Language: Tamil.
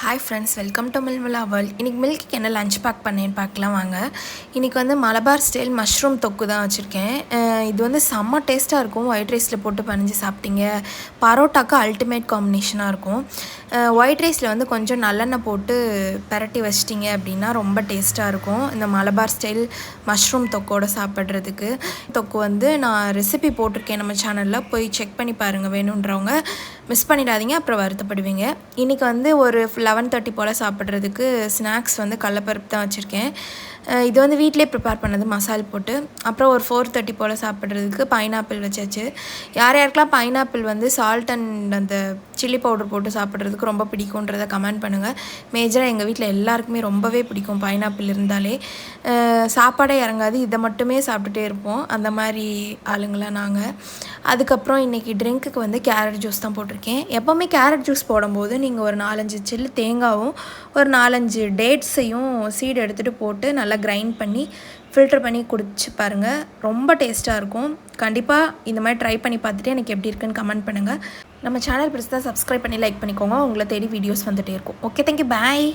ஹாய் ஃப்ரெண்ட்ஸ், வெல்கம் டு மில்மலா வேர்ல்ட். இன்றைக்கி மில்க்கு என்ன லஞ்ச் பேக் பண்ணேன்னு பார்க்கலாம் வாங்க. இன்றைக்கி வந்து மலபார் ஸ்டைல் மஷ்ரூம் தொக்கு தான் வச்சுருக்கேன். இது வந்து செம்ம டேஸ்ட்டாக இருக்கும். ஒயிட் ரைஸில் போட்டு பனைஞ்சு சாப்பிட்டீங்க, பரோட்டாக்கு அல்டிமேட் காம்பினேஷனாக இருக்கும். ஒயிட் ரைஸில் வந்து கொஞ்சம் நல்லெண்ணெய் போட்டு பரட்டி வச்சிட்டிங்க அப்படின்னா ரொம்ப டேஸ்ட்டாக இருக்கும் இந்த மலபார் ஸ்டைல் மஷ்ரூம் தொக்கோடு சாப்பிட்றதுக்கு. தொக்கு வந்து நான் ரெசிபி போட்டிருக்கேன் நம்ம சேனலில், போய் செக் பண்ணி பாருங்கள் வேணுன்றவங்க. மிஸ் பண்ணிடாதீங்க, அப்புறம் வருத்தப்படுவீங்க. இன்றைக்கி வந்து ஒரு 11:30 போல் சாப்பிட்றதுக்கு ஸ்நாக்ஸ் வந்து கடலப்பருப்பு தான் வச்சுருக்கேன். இது வந்து வீட்டிலே ப்ரிப்பேர் பண்ணது மசால் போட்டு. அப்புறம் ஒரு 4:30 போல் சாப்பிட்றதுக்கு பைனாப்பிள் வச்சாச்சு. யார் யாருக்கெல்லாம் பைனாப்பிள் வந்து சால்ட் அண்ட் அந்த சில்லி பவுடர் போட்டு சாப்பிட்றதுக்கு ரொம்ப பிடிக்குன்றதை கமெண்ட் பண்ணுங்கள். மேஜராக எங்கள் வீட்டில் எல்லாருக்குமே ரொம்பவே பிடிக்கும் பைனாப்பிள் இருந்தாலே. சாப்பாடே இறங்காது, இதை மட்டுமே சாப்பிட்டுட்டே இருப்போம், அந்த மாதிரி ஆளுங்களாம் நாங்கள். அதுக்கப்புறம் இன்றைக்கி ட்ரிங்க்குக்கு வந்து கேரட் ஜூஸ் தான் போட்டிருக்கேன். எப்போவுமே கேரட் ஜூஸ் போடும்போது நீங்கள் ஒரு 4-5 சில்லு தேங்காவும் ஒரு 4-5 டேட்ஸையும் சீடு எடுத்துகிட்டு போட்டு நல்லா கிரைண்ட் பண்ணி ஃபில்டர் பண்ணி குடிச்சு பாருங்கள், ரொம்ப டேஸ்ட்டாக இருக்கும். கண்டிப்பாக இந்த மாதிரி ட்ரை பண்ணி பார்த்துட்டு எனக்கு எப்படி இருக்குன்னு கமெண்ட் பண்ணுங்கள். நம்ம சேனல் பிடிச்சா சப்ஸ்கிரைப் பண்ணி லைக் பண்ணிக்கோங்க. உங்களை தேடி வீடியோஸ் வந்துகிட்டே இருக்கும். ஓகே, தேங்க்யூ, பாய்.